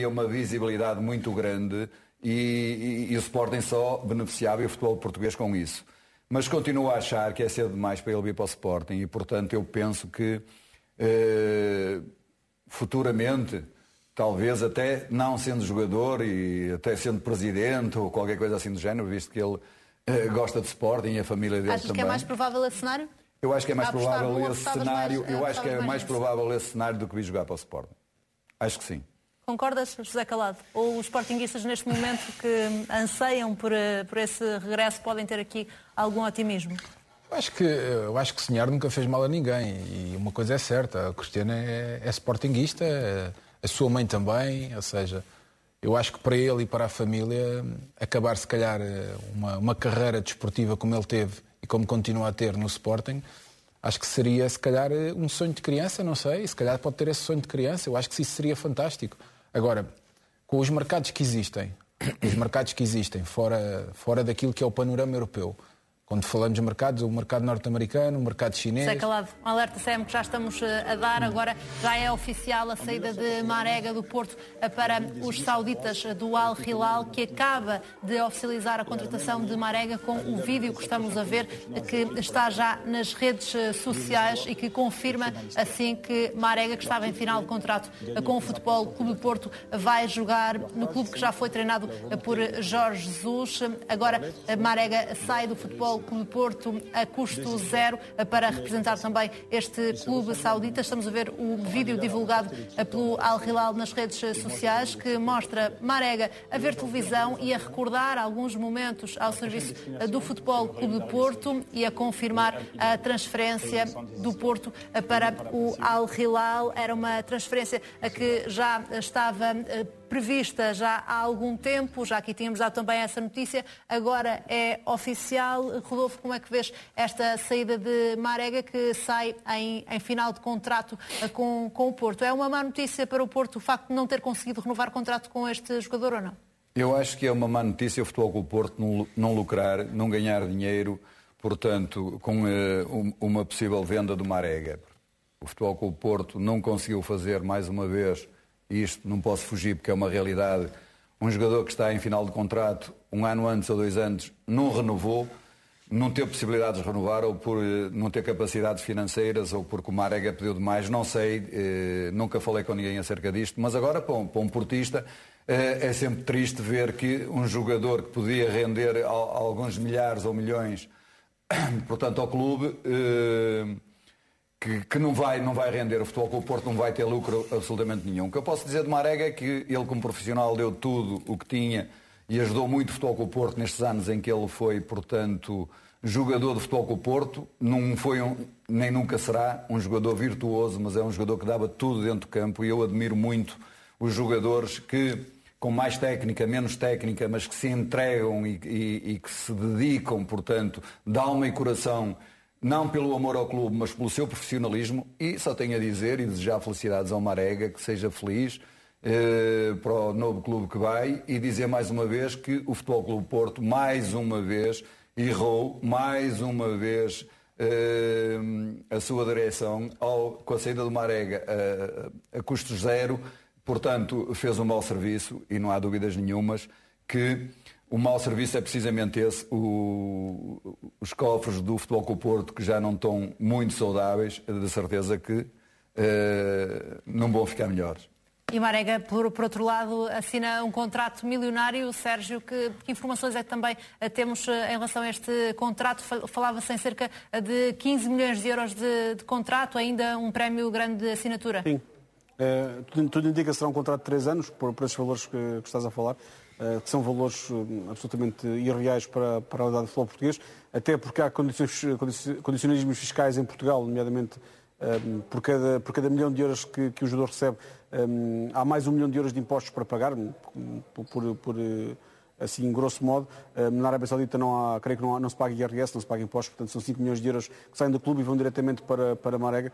daria uma visibilidade muito grande e o Sporting só beneficiava e o futebol português com isso. Mas continuo a achar que é cedo demais para ele vir para o Sporting e, portanto, eu penso que futuramente, talvez até não sendo jogador e até sendo presidente ou qualquer coisa assim do género, visto que ele gosta de Sporting e a família dele também. Achas que é mais provável esse cenário? Eu acho que é mais provável esse cenário. Eu acho que é mais provável esse cenário do que vir jogar para o Sporting. Acho que sim. Concordas, José Calado? Ou os sportinguistas neste momento que anseiam por esse regresso podem ter aqui algum otimismo? Eu acho que sonhar nunca fez mal a ninguém. E uma coisa é certa, a Cristiana é sportinguista, a sua mãe também, ou seja, eu acho que para ele e para a família acabar se calhar uma carreira desportiva como ele teve e como continua a ter no Sporting, acho que seria se calhar um sonho de criança, não sei, se calhar pode ter esse sonho de criança, eu acho que isso seria fantástico. Agora, com os mercados que existem fora daquilo que é o panorama europeu, quando falamos de mercados, o mercado norte-americano, o mercado chinês... José Calado, um alerta sempre que já estamos a dar. Agora já é oficial a saída de Marega do Porto para os sauditas do Al Hilal, que acaba de oficializar a contratação de Marega com o vídeo que estamos a ver, que está já nas redes sociais e que confirma assim que Marega, que estava em final de contrato com o Futebol Clube do Porto, vai jogar no clube que já foi treinado por Jorge Jesus. Agora Marega sai do Futebol Clube do Porto a custo zero para representar também este clube saudita. Estamos a ver o vídeo divulgado pelo Al Hilal nas redes sociais que mostra Marega a ver televisão e a recordar alguns momentos ao serviço do Futebol Clube do Porto e a confirmar a transferência do Porto para o Al Hilal. Era uma transferência que já estava prevista já há algum tempo, já aqui tínhamos dado também essa notícia, agora é oficial. Rodolfo, como é que vês esta saída de Marega, que sai em final de contrato com o Porto? É uma má notícia para o Porto o facto de não ter conseguido renovar contrato com este jogador ou não? Eu acho que é uma má notícia o Futebol Clube do Porto não lucrar, não ganhar dinheiro, portanto, com uma possível venda do Marega. O Futebol Clube do Porto não conseguiu fazer mais uma vez. Isto não posso fugir porque é uma realidade. Um jogador que está em final de contrato, um ano antes ou 2 anos, não renovou, não teve possibilidades de renovar, ou por não ter capacidades financeiras, ou porque o Marega pediu demais, não sei, nunca falei com ninguém acerca disto, mas agora para um portista é sempre triste ver que um jogador que podia render alguns milhares ou milhões, portanto ao clube, que não vai render. O Futebol Clube do Porto não vai ter lucro absolutamente nenhum. O que eu posso dizer de Marega é que ele, como profissional, deu tudo o que tinha e ajudou muito o Futebol Clube do Porto nestes anos em que ele foi, portanto, jogador do Futebol Clube do Porto. Não foi nem nunca será um jogador virtuoso, mas é um jogador que dava tudo dentro do campo, e eu admiro muito os jogadores que, com mais técnica, menos técnica, mas que se entregam e que se dedicam, portanto, de alma e coração, não pelo amor ao clube, mas pelo seu profissionalismo. E só tenho a dizer e desejar felicidades ao Marega, que seja feliz para o novo clube que vai, e dizer mais uma vez que o Futebol Clube do Porto, mais uma vez, errou, mais uma vez, a sua direção com a saída do Marega a custo zero. Portanto, fez um mau serviço, e não há dúvidas nenhumas que o mau serviço é precisamente esse. Os cofres do Futebol Clube do Porto, que já não estão muito saudáveis, de certeza que não vão ficar melhores. E Marega, por outro lado, assina um contrato milionário. Sérgio, que informações é que também temos em relação a este contrato? Falava-se em cerca de 15 milhões de euros de contrato, ainda um prémio grande de assinatura. Sim. Tudo indica que será um contrato de 3 anos, por esses valores que estás a falar, que são valores absolutamente irreais para a realidade do futebol português, até porque há condicionalismos fiscais em Portugal, nomeadamente por cada milhão de euros que o jogador recebe, há mais 1 milhão de euros de impostos para pagar, assim, grosso modo. Na Arábia Saudita creio que não se paga IRS, não se paga impostos, portanto são 5 milhões de euros que saem do clube e vão diretamente para Marega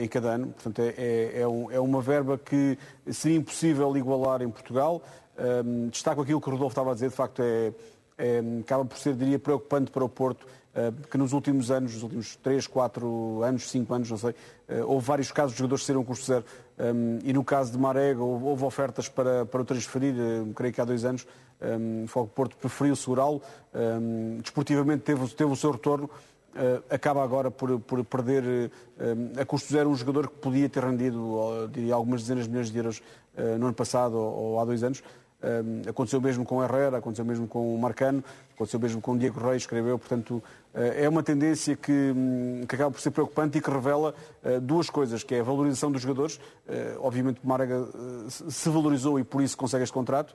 em cada ano. Portanto, é uma verba que seria impossível igualar em Portugal. Destaco aquilo que o Rodolfo estava a dizer, de facto acaba por ser, diria, preocupante para o Porto, que nos últimos anos, nos últimos 3, 4 anos, 5 anos, não sei, houve vários casos de jogadores que saíram custo zero e no caso de Marega houve ofertas para o transferir, creio que há 2 anos, o Futebol do Porto preferiu segurá-lo, desportivamente teve o seu retorno, acaba agora por perder a custo zero um jogador que podia ter rendido, diria, algumas dezenas de milhões de euros no ano passado ou há 2 anos. Aconteceu mesmo com o Herrera, aconteceu mesmo com o Marcano, aconteceu mesmo com o Diego Reis, creio eu. Portanto, é uma tendência que acaba por ser preocupante e que revela 2 coisas, que é a valorização dos jogadores. Obviamente o Marega se valorizou e por isso consegue este contrato,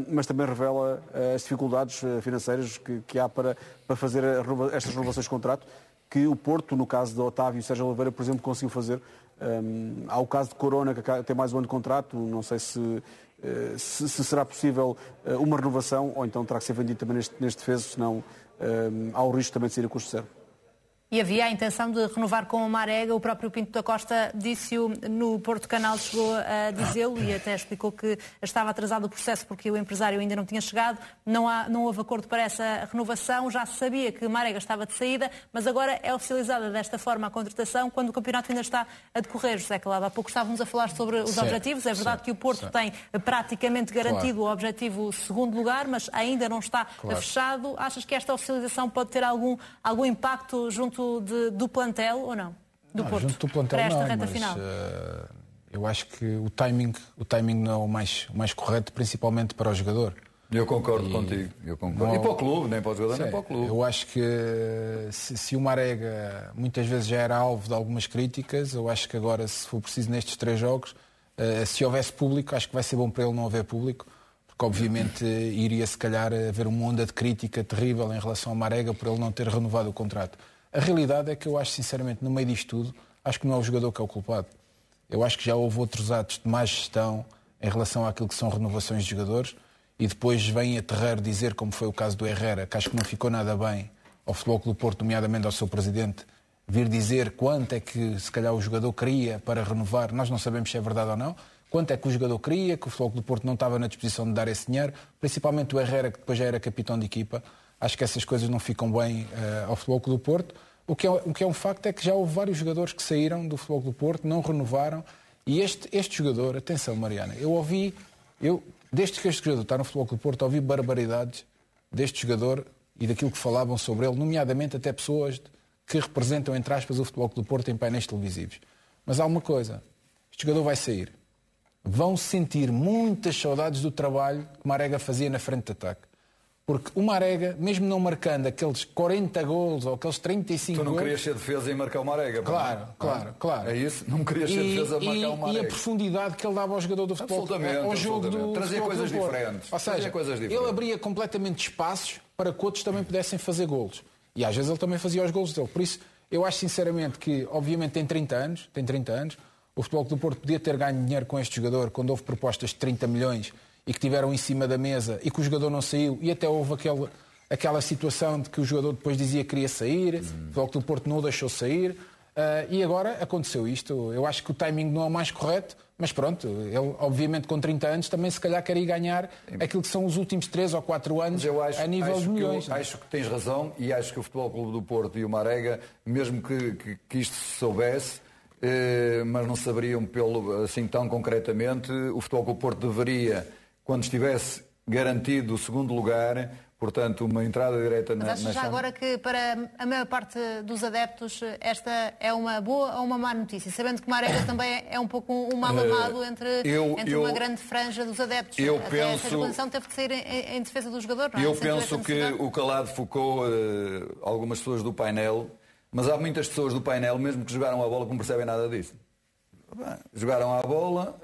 mas também revela as dificuldades financeiras que há para fazer estas renovações de contrato, que o Porto, no caso de Otávio e Sérgio Oliveira, por exemplo, conseguiu fazer. Há o caso de Corona, que tem mais um ano de contrato, não sei se será possível uma renovação, ou então terá que ser vendido também neste defeso, senão há o risco também de sair a custo zero. E havia a intenção de renovar com o Marega, o próprio Pinto da Costa disse-o no Porto Canal, chegou a dizê-lo e até explicou que estava atrasado o processo porque o empresário ainda não tinha chegado, não houve acordo para essa renovação, já se sabia que Marega estava de saída, mas agora é oficializada desta forma a contratação quando o campeonato ainda está a decorrer. José Calado, há pouco estávamos a falar sobre os objetivos, é verdade que o Porto tem praticamente garantido o objetivo 2º lugar, mas ainda não está fechado. Achas que esta oficialização pode ter algum impacto junto do plantel ou não? Do Porto, junto do plantel para esta não, reta mas final. Eu acho que o timing não é o mais correto, principalmente para o jogador. Eu concordo contigo. Eu concordo. Não, e para o clube, nem para o jogador, nem para o clube. Eu acho que se o Marega muitas vezes já era alvo de algumas críticas, eu acho que agora, se for preciso nestes 3 jogos, se houvesse público, acho que vai ser bom para ele não haver público, porque obviamente iria se calhar haver uma onda de crítica terrível em relação ao Marega por ele não ter renovado o contrato. A realidade é que eu acho, sinceramente, no meio disto tudo, acho que não é o jogador que é o culpado. Eu acho que já houve outros atos de má gestão em relação àquilo que são renovações de jogadores e depois vem a terreiro dizer, como foi o caso do Herrera, que acho que não ficou nada bem ao Futebol Clube do Porto, nomeadamente ao seu presidente, vir dizer quanto é que se calhar o jogador queria para renovar. Nós não sabemos se é verdade ou não. Quanto é que o jogador queria, que o Futebol Clube do Porto não estava na disposição de dar esse dinheiro, principalmente o Herrera, que depois já era capitão de equipa. Acho que essas coisas não ficam bem ao Futebol Clube do Porto. O que é um facto é que já houve vários jogadores que saíram do Futebol Clube do Porto, não renovaram. E este jogador, atenção Mariana, desde que este jogador está no Futebol Clube do Porto, ouvi barbaridades deste jogador e daquilo que falavam sobre ele, nomeadamente até pessoas que representam, entre aspas, o Futebol Clube do Porto em painéis televisivos. Mas há uma coisa, este jogador vai sair. Vão sentir muitas saudades do trabalho que Marega fazia na frente de ataque. Porque o Marega, mesmo não marcando aqueles 40 golos ou aqueles 35 golos... Tu não querias ser defesa e marcar o Marega? Claro. É isso? Não querias ser defesa e marcar o Marega? E a profundidade que ele dava ao jogador do futebol. Ao jogo do trazia futebol coisas do Porto. diferentes. Ou seja, ele abria completamente espaços para que outros também pudessem fazer golos. E às vezes ele também fazia os golos dele. Por isso, eu acho sinceramente que, obviamente, tem 30 anos. O Futebol do Porto podia ter ganho dinheiro com este jogador quando houve propostas de 30 milhões e que tiveram em cima da mesa e que o jogador não saiu e até houve aquela situação de que o jogador depois dizia que queria sair, o Futebol do Porto não o deixou sair e agora aconteceu isto. Eu acho que o timing não é o mais correto, mas pronto, ele obviamente com 30 anos também se calhar quer ir ganhar aquilo que são os últimos 3 ou 4 anos a nível de milhões. Acho que tens razão e acho que o Futebol Clube do Porto e o Marega, mesmo que isto se soubesse, mas não saberiam assim tão concretamente, o Futebol Clube do Porto deveria, quando estivesse garantido o 2º lugar, portanto, uma entrada direta na... Mas achas já agora que para a maior parte dos adeptos esta é uma boa ou uma má notícia? Sabendo que Marega também é um pouco um mal amado entre uma grande franja dos adeptos. Esta declaração teve de sair em defesa do jogador, não é? Eu penso que o calado focou algumas pessoas do painel, mas há muitas pessoas do painel, mesmo que jogaram a bola, que não percebem nada disso. Jogaram à bola,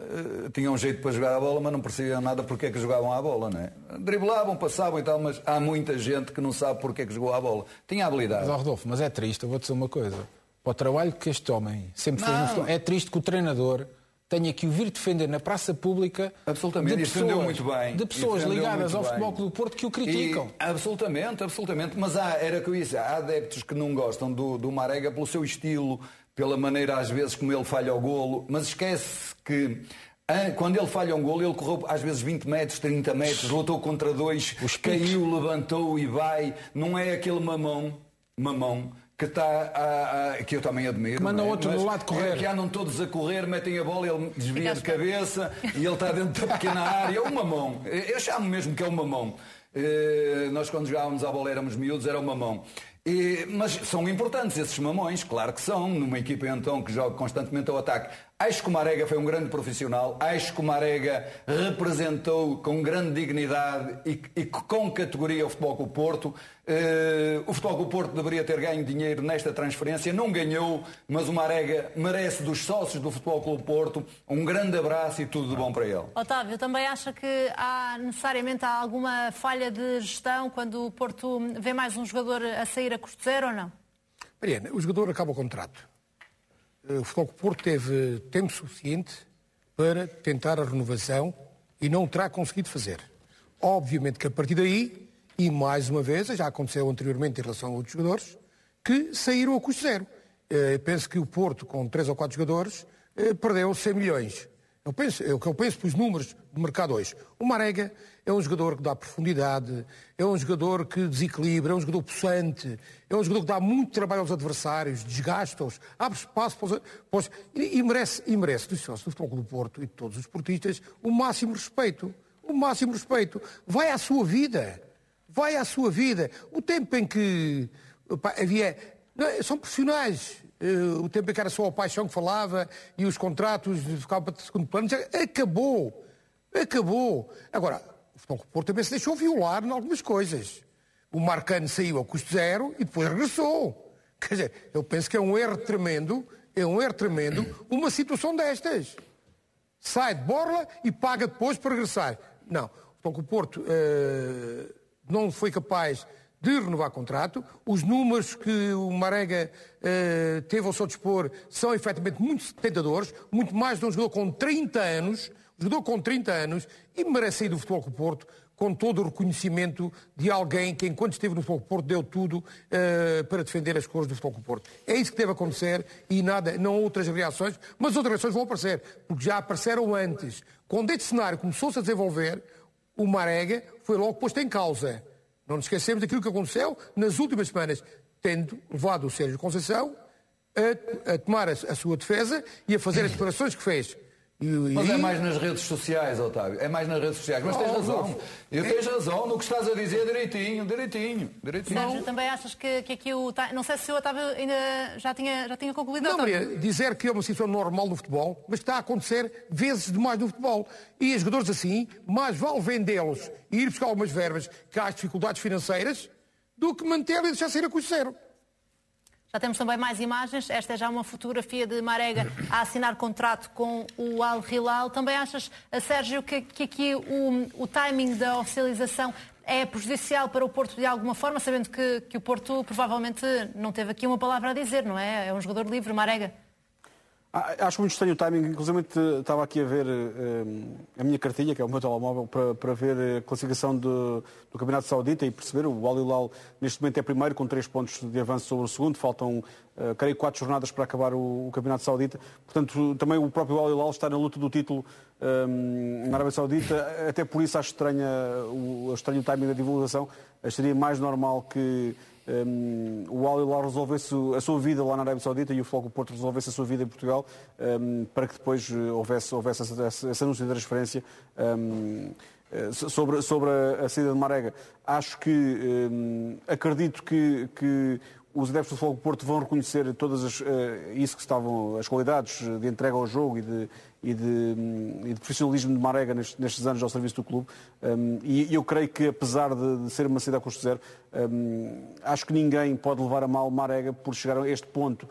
tinham jeito para jogar a bola, mas não percebiam nada porque é que jogavam à bola, não é? Driblavam, passavam e tal, mas há muita gente que não sabe porque é que jogou à bola. Tinha habilidade. Mas, Rodolfo, mas é triste, eu vou dizer uma coisa. Para o trabalho que este homem sempre fez no futebol, é triste que o treinador tenha que o vir defender na praça pública de pessoas ligadas ao Futebol Clube do Porto que o criticam. Absolutamente. Mas era que eu disse, há adeptos que não gostam do Marega pelo seu estilo, pela maneira às vezes como ele falha o golo, mas esquece que quando ele falha um golo, ele correu às vezes 20 metros, 30 metros, lutou contra 2, caiu, levantou e vai. Não é aquele mamão que eu também admiro. Que manda outro do lado correr. Que andam todos a correr, metem a bola, ele desvia de cabeça e ele está dentro da pequena área. É um mamão. Eu chamo mesmo que é um mamão. Nós quando jogávamos à bola éramos miúdos, era um mamão. Mas são importantes esses mamões, claro que são, numa equipa então que joga constantemente ao ataque. Acho que o Marega foi um grande profissional, acho que o Marega representou com grande dignidade e com categoria o Futebol Clube do Porto. O Futebol Clube do Porto deveria ter ganho dinheiro nesta transferência, não ganhou, mas o Marega merece dos sócios do Futebol Clube do Porto um grande abraço e tudo de bom para ele. Otávio, também acha que necessariamente há alguma falha de gestão quando o Porto vê mais um jogador a sair a custo zero ou não? Mariana, o jogador acaba o contrato. O Futebol Clube do Porto teve tempo suficiente para tentar a renovação e não o terá conseguido fazer. Obviamente que a partir daí, e mais uma vez, já aconteceu anteriormente em relação a outros jogadores, que saíram a custo zero. Penso que o Porto, com 3 ou 4 jogadores, perdeu 100 milhões. É o que eu penso pelos números do mercado hoje. O Marega é um jogador que dá profundidade, é um jogador que desequilibra, é um jogador possante, é um jogador que dá muito trabalho aos adversários, desgasta-os, abre espaço para os... E merece dos sócios do Futebol Clube do Porto e de todos os portistas o máximo respeito. O máximo respeito. Vai à sua vida. Vai à sua vida. O tempo em que havia... São profissionais. O tempo em que era só a paixão que falava e os contratos ficavam para segundo plano, acabou. Acabou. Agora, o Futebol Clube do Porto também se deixou violar em algumas coisas. O Marcano saiu a custo zero e depois regressou. Quer dizer, eu penso que é um erro tremendo, uma situação destas. Sai de borla e paga depois para regressar. Não, o Futebol Clube do Porto não foi capaz de renovar contrato. Os números que o Marega teve ao seu dispor são efetivamente muito tentadores, muito mais de um jogador com 30 anos, e merece sair do Futebol Clube do Porto com todo o reconhecimento de alguém que, enquanto esteve no Futebol Clube do Porto, deu tudo para defender as cores do Futebol Clube do Porto. É isso que deve acontecer e nada, não outras reações, mas outras reações vão aparecer, porque já apareceram antes. Quando este cenário começou-se a desenvolver, o Marega foi logo posto em causa. Não nos esquecemos daquilo que aconteceu nas últimas semanas, tendo levado o Sérgio Conceição a tomar a sua defesa e a fazer as declarações que fez. Mas é mais nas redes sociais, Otávio. É mais nas redes sociais. Mas tens razão. Tens razão no que estás a dizer direitinho. Sérgio, também achas que aqui o... Não sei se o Otávio ainda já tinha concluído. Não, Maria, dizer que é uma situação normal no futebol, mas está a acontecer vezes demais no futebol. E os jogadores assim, mais vale vendê-los e ir buscar algumas verbas que há dificuldades financeiras do que mantê-los e deixar sair a custo zero. Já temos também mais imagens. Esta é já uma fotografia de Marega a assinar contrato com o Al Hilal. Também achas, Sérgio, que aqui o timing da oficialização é prejudicial para o Porto de alguma forma, sabendo que o Porto provavelmente não teve aqui uma palavra a dizer, não é? É um jogador livre, Marega. Acho muito estranho o timing. Inclusive estava aqui a ver a minha cartilha, que é o meu telemóvel, para ver a classificação do Campeonato Saudita e perceber o Al Hilal neste momento é primeiro com 3 pontos de avanço sobre o segundo. Faltam, creio, 4 jornadas para acabar o Campeonato Saudita. Portanto, também o próprio Al Hilal está na luta do título na Arábia Saudita. Até por isso acho estranho o timing da divulgação. Seria mais normal que o Al Hilal resolvesse a sua vida lá na Arábia Saudita e o Futebol Clube do Porto resolvesse a sua vida em Portugal, para que depois houvesse esse anúncio de transferência sobre a saída de Marega. Acho que acredito que os adeptos do Futebol Clube do Porto vão reconhecer todas as qualidades de entrega ao jogo e de profissionalismo de Marega nestes anos ao serviço do clube. E eu creio que, apesar de ser uma saída a custo zero, acho que ninguém pode levar a mal Marega por chegar a este ponto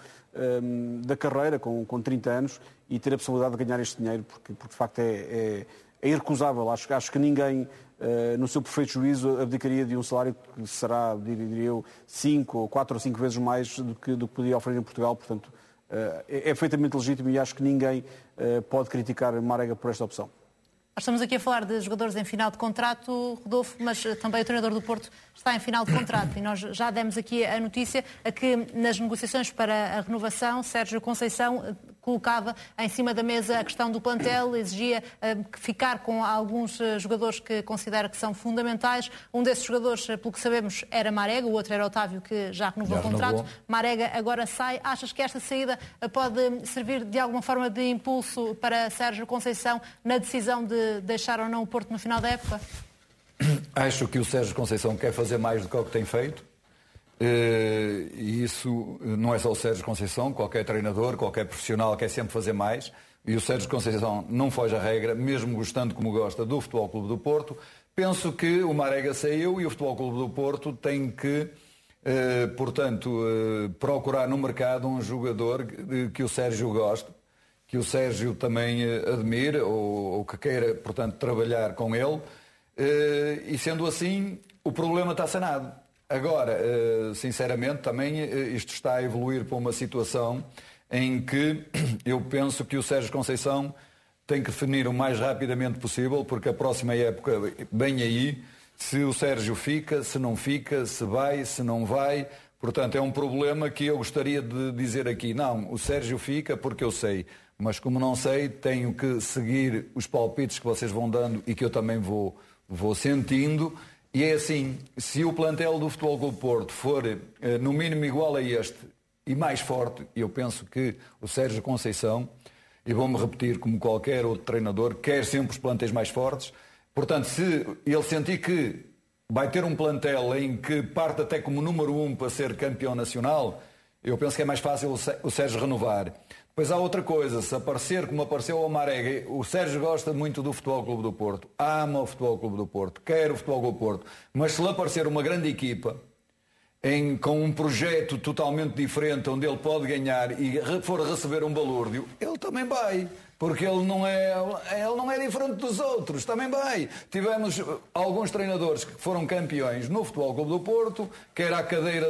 da carreira, com 30 anos, e ter a possibilidade de ganhar este dinheiro, porque de facto é irrecusável. Acho que ninguém, no seu perfeito juízo, abdicaria de um salário que será, diria eu, 4 ou 5 vezes mais do que podia oferecer em Portugal. Portanto, é perfeitamente legítimo e acho que ninguém pode criticar Marega por esta opção. Nós estamos aqui a falar de jogadores em final de contrato, Rodolfo, mas também o treinador do Porto está em final de contrato e nós já demos aqui a notícia a que nas negociações para a renovação, Sérgio Conceição colocava em cima da mesa a questão do plantel, exigia ficar com alguns jogadores que considera que são fundamentais. Um desses jogadores, pelo que sabemos, era Marega, o outro era Otávio, que já renovou o contrato. Marega agora sai. Achas que esta saída pode servir de alguma forma de impulso para Sérgio Conceição na decisão de deixar ou não o Porto no final da época? Acho que o Sérgio Conceição quer fazer mais do que o que tem feito. E isso não é só o Sérgio Conceição, qualquer treinador, qualquer profissional quer sempre fazer mais. E o Sérgio Conceição não foge à regra, mesmo gostando como gosta do Futebol Clube do Porto. Penso que o Marega saiu e o Futebol Clube do Porto tem que, portanto, procurar no mercado um jogador que o Sérgio goste, que o Sérgio também admire ou que queira, portanto, trabalhar com ele. E sendo assim, o problema está sanado. Agora, sinceramente, também isto está a evoluir para uma situação em que eu penso que o Sérgio Conceição tem que definir o mais rapidamente possível, porque a próxima época vem aí, se o Sérgio fica, se não fica, se vai, se não vai. Portanto, é um problema que eu gostaria de dizer aqui. Não, o Sérgio fica porque eu sei. Mas como não sei, tenho que seguir os palpites que vocês vão dando e que eu também vou sentindo. E é assim, se o plantel do Futebol Clube do Porto for no mínimo igual a este e mais forte, eu penso que o Sérgio Conceição, e vou-me repetir como qualquer outro treinador, quer sempre os plantéis mais fortes. Portanto, se ele sentir que vai ter um plantel em que parte até como número 1 para ser campeão nacional, eu penso que é mais fácil o Sérgio renovar. Depois há outra coisa, se aparecer como apareceu o Marega, o Sérgio gosta muito do Futebol Clube do Porto, ama o Futebol Clube do Porto, quer o Futebol Clube do Porto, mas se lhe aparecer uma grande equipa, com um projeto totalmente diferente, onde ele pode ganhar e for receber um balúrdio, ele também vai. Porque ele não é diferente dos outros, também vai. Tivemos alguns treinadores que foram campeões no Futebol Clube do Porto, que era a cadeira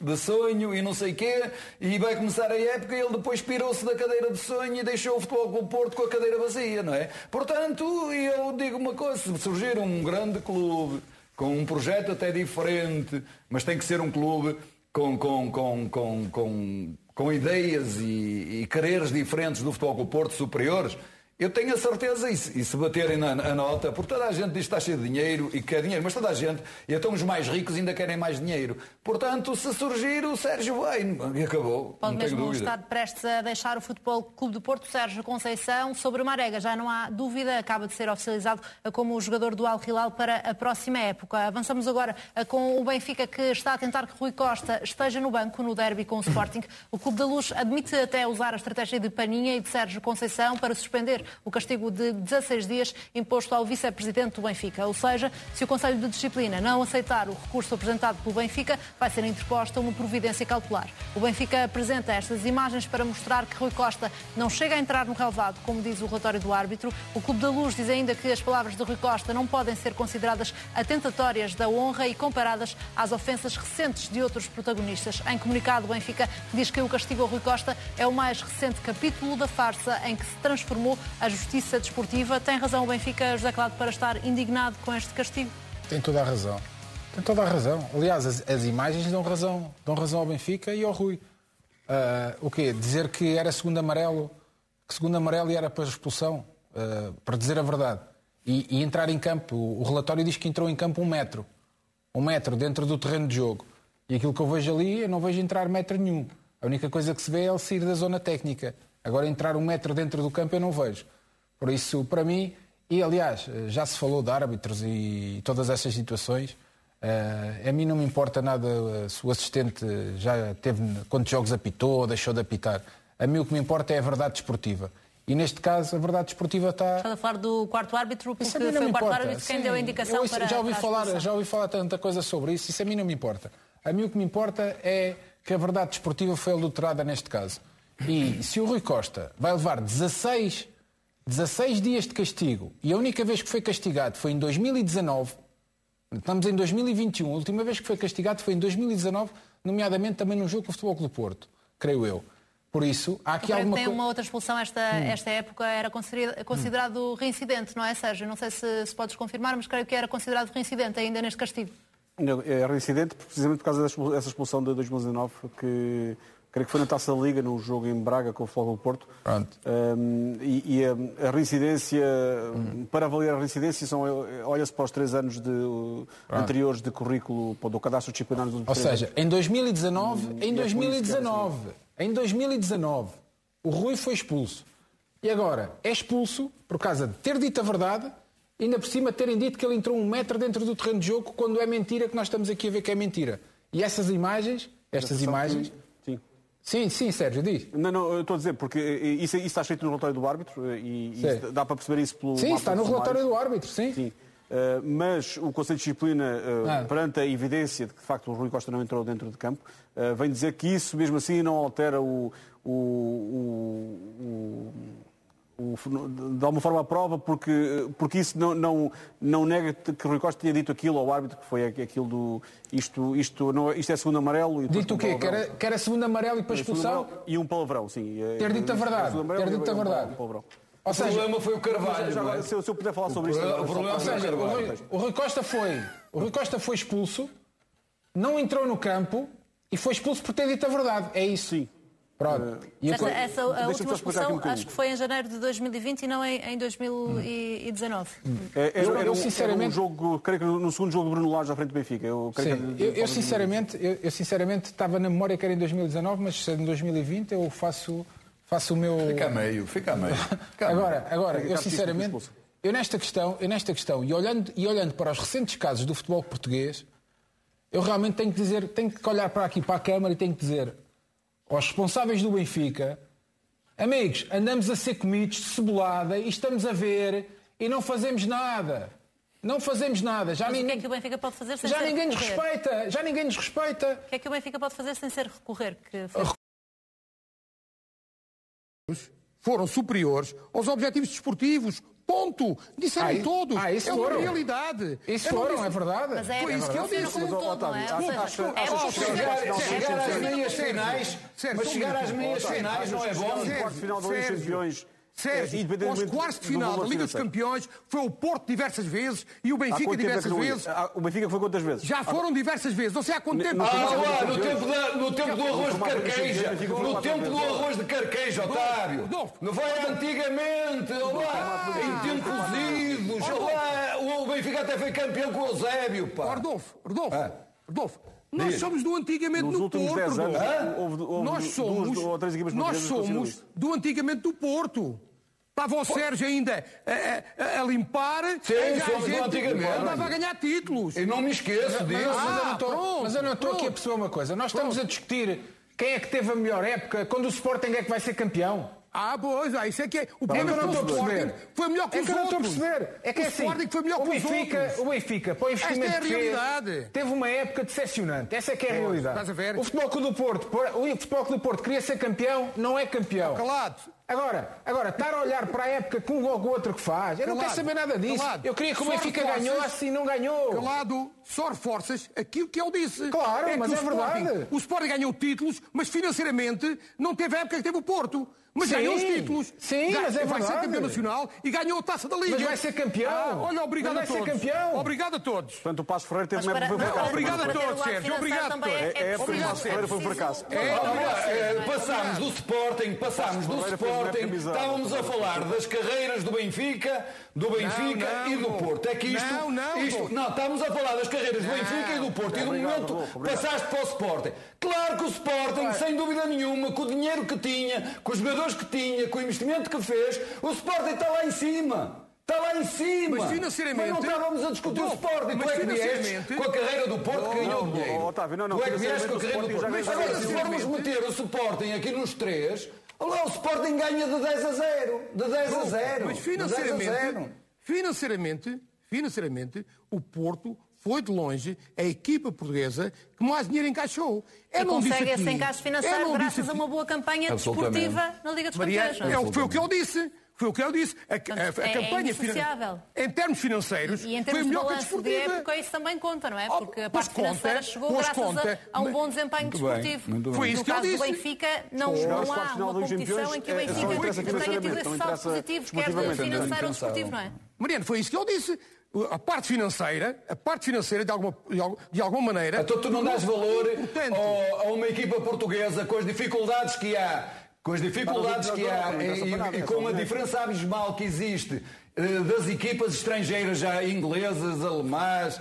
de sonho e não sei o quê, e vai começar a época e ele depois pirou-se da cadeira de sonho e deixou o Futebol Clube do Porto com a cadeira vazia, não é? Portanto, eu digo uma coisa, se surgir um grande clube, com um projeto até diferente, mas tem que ser um clube com ideias e quereres diferentes do Futebol Clube do Porto, superiores, eu tenho a certeza, e se baterem na nota, porque toda a gente diz que está cheio de dinheiro e quer dinheiro, mas toda a gente, e até os mais ricos ainda querem mais dinheiro. Portanto, se surgir, o Sérgio vai, e acabou. Pode não tenho mesmo dúvida. estar prestes a deixar o Futebol Clube do Porto. Sérgio Conceição, sobre o Marega, já não há dúvida, acaba de ser oficializado como o jogador do Al Hilal para a próxima época. Avançamos agora com o Benfica, que está a tentar que Rui Costa esteja no banco no derby com o Sporting. O Clube da Luz admite até usar a estratégia de Paninha e de Sérgio Conceição para suspender o castigo de 16 dias imposto ao vice-presidente do Benfica. Ou seja, se o Conselho de Disciplina não aceitar o recurso apresentado pelo Benfica, vai ser interposta uma providência cautelar. O Benfica apresenta estas imagens para mostrar que Rui Costa não chega a entrar no relvado, como diz o relatório do árbitro. O Clube da Luz diz ainda que as palavras de Rui Costa não podem ser consideradas atentatórias da honra e comparadas às ofensas recentes de outros protagonistas. Em comunicado, o Benfica diz que o castigo a Rui Costa é o mais recente capítulo da farsa em que se transformou a justiça desportiva. Tem razão o Benfica, José Claudio, para estar indignado com este castigo? Tem toda a razão. Tem toda a razão. Aliás, as imagens dão razão ao Benfica e ao Rui. O quê? Dizer que era segundo amarelo, e era para expulsão, para dizer a verdade. E entrar em campo. O relatório diz que entrou em campo 1 metro. 1 metro dentro do terreno de jogo. E aquilo que eu vejo ali, eu não vejo entrar metro nenhum. A única coisa que se vê é ele sair da zona técnica. Agora, entrar 1 metro dentro do campo, eu não vejo. Por isso, para mim, e aliás, já se falou de árbitros e todas essas situações, a mim não me importa nada se o assistente já teve quantos jogos apitou ou deixou de apitar. A mim o que me importa é a verdade desportiva. E neste caso, a verdade desportiva está... Está a falar do quarto árbitro, porque foi o quarto árbitro quem deu a indicação para... Já ouvi falar tanta coisa sobre isso, isso a mim não me importa. A mim o que me importa é que a verdade desportiva foi adulterada neste caso. E se o Rui Costa vai levar 16 dias de castigo, e a única vez que foi castigado foi em 2019, estamos em 2021, a última vez que foi castigado foi em 2019, nomeadamente também num jogo com o Futebol Clube do Porto, creio eu. Por isso, há aqui alguma coisa... Tem uma outra expulsão, esta época era considerado reincidente, não é, Sérgio? Não sei se podes confirmar, mas creio que era considerado reincidente ainda neste castigo. É reincidente precisamente por causa dessa expulsão de 2019 que creio que foi na Taça da Liga, num jogo em Braga com o Futebol do Porto. Pronto. E a reincidência, para avaliar a reincidência, olha-se para os 3 anos anteriores de currículo do cadastro disciplinar dos Ou seja, em 2019, o Rui foi expulso. E agora é expulso por causa de ter dito a verdade e ainda por cima terem dito que ele entrou 1 metro dentro do terreno de jogo quando é mentira, que nós estamos aqui a ver que é mentira. E estas imagens... Sim, Sérgio, diz. Não, eu estou a dizer, porque isso está escrito no relatório do árbitro e dá para perceber isso pelo... Sim, está no relatório do árbitro, sim. Mas o Conselho de Disciplina, perante a evidência de que de facto o Rui Costa não entrou dentro de campo, vem dizer que isso mesmo assim não altera de alguma forma a prova, porque isso não nega que o Rui Costa tinha dito aquilo ao árbitro, que foi aquilo do... Isto é segundo amarelo... Dito o quê? Que era segundo amarelo e para expulsão? E um palavrão, sim. Ter dito a verdade. O problema foi o Carvalho. Agora, se eu puder falar sobre isto... O Rui Costa foi expulso, não entrou no campo e foi expulso por ter dito a verdade. É isso. Sim. Pronto. A última expulsão acho que foi em janeiro de 2020 e não em 2019. Eu sinceramente... um jogo, creio que no segundo jogo do Bruno Lage à frente do Benfica. Eu sinceramente estava na memória que era em 2019, mas se é em 2020 eu faço o meu... Fica a meio. Agora, eu sinceramente, eu nesta questão e olhando para os recentes casos do futebol português, eu realmente tenho que olhar para aqui, para a Câmara, e tenho que dizer aos responsáveis do Benfica: amigos, andamos a ser comidos de cebolada e estamos a ver e não fazemos nada. Não fazemos nada. Mas o que é que o Benfica pode fazer sem Já ninguém nos respeita. O que é que o Benfica pode fazer sem ser recorrer? Foram superiores aos objetivos desportivos. Ponto. Disseram todos. Isso é foram. uma realidade. Isso foram, é verdade. Mas é isso que eu disse. Como um todo, não é? Chegar às meias finais, mas chegar às meias finais não é bom. Quarto final da Liga dos Campeões. Sérgio, aos quartos de final da Liga dos Campeões foi o Porto diversas vezes e o Benfica diversas vezes. O Benfica foi quantas vezes? Já foram diversas vezes. Não sei há quanto tempo. No tempo do arroz de carqueja. No tempo do arroz de carqueja, Otávio. Não vai antigamente. Em tempos idos. O Benfica até foi campeão com o Eusébio. Rodolfo. Nós somos do antigamente no Porto. Nós somos do antigamente do Porto. Estava o Sérgio ainda a limpar. Sim, somos do antigamente. Andava a ganhar títulos. Eu não me esqueço disso. Mas eu não estou aqui a perceber uma coisa. Nós estamos a discutir quem é que teve a melhor época, quando o Sporting é que vai ser campeão. Pois, isso é que é. O problema do Sporting foi melhor que os outros. Eu não estou a perceber. É que o Sporting foi melhor que os outros. O Benfica, para o investimento que fez, teve uma época decepcionante. Essa é que é a realidade. Estás a ver? O Futebol Clube do Porto queria ser campeão, não é campeão. Calado. Agora, estar a olhar para a época que um ou o outro que faz, eu não quero saber nada disso. Eu queria que o Benfica ganhasse e não ganhou. Calado, só reforças aquilo que ele disse. Claro, mas é verdade. O Sporting ganhou títulos, mas financeiramente não teve a época que teve o Porto. Mas ganhou os títulos. Sim, mas é verdade. Vai ser campeão nacional e ganhou a Taça da Liga. Mas vai ser campeão. Olha, obrigado a todos. Obrigado a todos. Portanto, o Passo Ferreira teve uma época foi um fracasso. Obrigado a todos, Sérgio. Obrigado a todos. A época do Passo Ferreira foi um fracasso. Passámos do Sporting, estávamos a falar das carreiras do Benfica e do Porto. É que isto... Não, estávamos a falar das carreiras do Benfica e do Porto. E de momento passaste para o Sporting. Claro que o Sporting, sem dúvida nenhuma, com o dinheiro que tinha, com os jogadores que tinha, com o investimento que fez, o Sporting está lá em cima. Mas financeiramente... Mas não estávamos a discutir o Sporting. Tu é que vieste com a carreira do Porto que ganhou dinheiro. Otávio, tu é que vieste com a carreira do Porto. Mas agora, se formos meter o Sporting aqui nos três, o Sporting ganha de 10 a 0. De 10 a 0. Mas financeiramente, o Porto foi de longe a equipa portuguesa que mais dinheiro encaixou. E consegue esse encaixe financeiro graças a uma boa campanha desportiva na Liga dos Campeões. Foi o que ele disse. A campanha em termos financeiros e em termos foi melhor que a desportiva. De época, isso também conta, não é? Porque a parte financeira chegou graças a um bom desempenho desportivo. Foi isso que ele disse. No caso do Benfica, não há uma competição em que o Benfica tenha tido esse salto positivo, quer financeiro ou desportivo, não é? Mariano, foi isso que eu disse. A parte financeira de alguma maneira... Então tu não dás valor a uma equipa portuguesa com as dificuldades que há, e com a diferença abismal que existe das equipas estrangeiras, já inglesas, alemãs,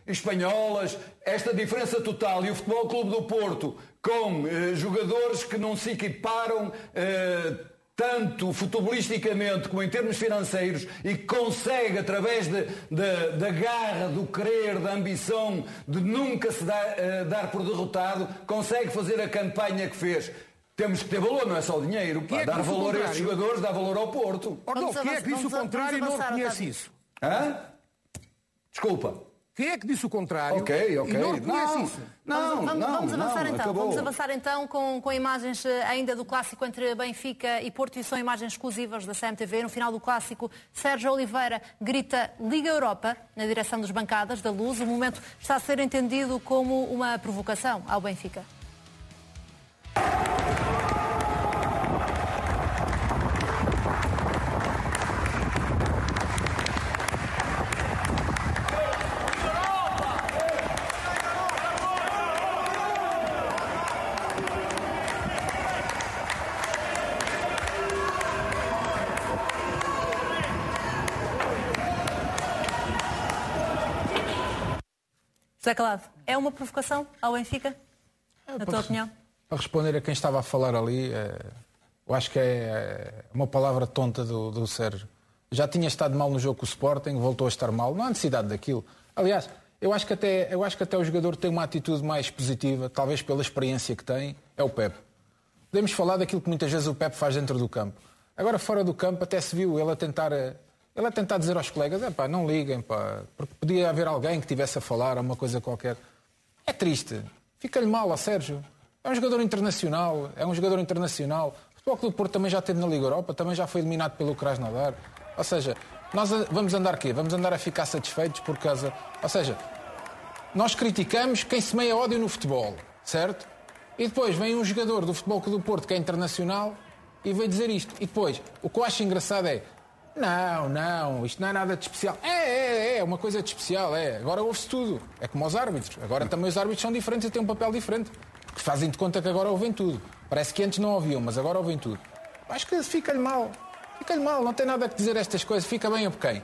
espanholas, esta diferença total, e o Futebol Clube do Porto com jogadores que não se equiparam tanto futebolisticamente como em termos financeiros, e que consegue, através da garra, do querer, da ambição, de nunca se dar por derrotado, consegue fazer a campanha que fez. Temos que ter valor, não é só o dinheiro. Dar valor a estes jogadores, dá valor ao Porto. Quem é que disse o contrário e não reconhece isso? Hã? Desculpa. Quem é que disse o contrário e não reconhece isso? Vamos avançar então. Acabou. Vamos avançar então com imagens ainda do clássico entre Benfica e Porto, e são imagens exclusivas da CMTV. No final do clássico, Sérgio Oliveira grita Liga Europa na direção dos bancadas da Luz. O momento está a ser entendido como uma provocação ao Benfica. José Calado, é uma provocação ao Benfica, na tua opinião? Para responder a quem estava a falar ali, eu acho que é uma palavra tonta do Sérgio. Já tinha estado mal no jogo com o Sporting, voltou a estar mal, não há necessidade daquilo. Aliás, eu acho que até o jogador tem uma atitude mais positiva, talvez pela experiência que tem, é o Pepe. Podemos falar daquilo que muitas vezes o Pepe faz dentro do campo. Agora, fora do campo, até se viu ele a tentar dizer aos colegas, não liguem, porque podia haver alguém que estivesse a falar uma coisa qualquer. É triste. Fica-lhe mal a Sérgio. É um jogador internacional. O Futebol Clube do Porto também já esteve na Liga Europa, também já foi eliminado pelo Krasnodar. Ou seja, nós vamos andar quê? Vamos andar a ficar satisfeitos por causa... Ou seja, nós criticamos quem semeia ódio no futebol, certo? E depois vem um jogador do Futebol Clube do Porto que é internacional e veio dizer isto. E depois, o que eu acho engraçado é não, isto não é nada de especial. É uma coisa de especial, Agora ouve-se tudo. É como os árbitros. Agora também os árbitros são diferentes e têm um papel diferente. Que fazem de conta que agora ouvem tudo. Parece que antes não ouviam, mas agora ouvem tudo. Acho que fica-lhe mal. Não tem nada a dizer estas coisas. Fica bem a quem?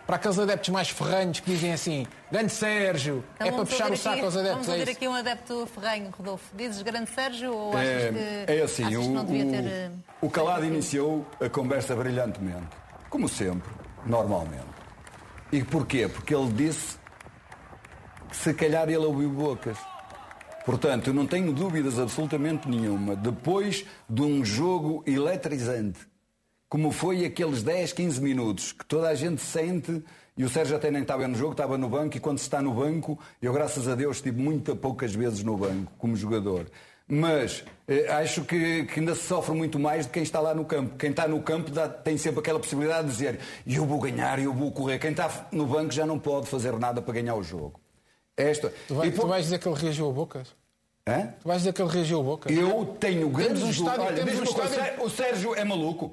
Para aqueles adeptos mais ferranhos que dizem assim, grande Sérgio, então, é para puxar o saco aos adeptos. Vamos ouvir aqui um adepto ferranho, Rodolfo. Dizes grande Sérgio ou achas assim, achas que não devia ter... O Calado iniciou a conversa brilhantemente. Como sempre, normalmente. E porquê? Porque ele disse que se calhar ele ouviu bocas. Portanto, eu não tenho dúvidas absolutamente nenhuma. Depois de um jogo eletrizante, como foi aqueles 10, 15 minutos, que toda a gente sente, e o Sérgio até nem estava no jogo, estava no banco, e quando se está no banco, eu graças a Deus estive muito poucas vezes no banco, como jogador. Mas acho que ainda se sofre muito mais de quem está lá no campo. Quem está no campo tem sempre aquela possibilidade de dizer eu vou ganhar, eu vou correr. Quem está no banco já não pode fazer nada para ganhar o jogo. Tu vais dizer que ele reagiu a bocas? Hã? Tu vais dizer que ele reagiu a bocas? Eu tenho grandes dúvidas. Olha, temos um estádio... O Sérgio é maluco.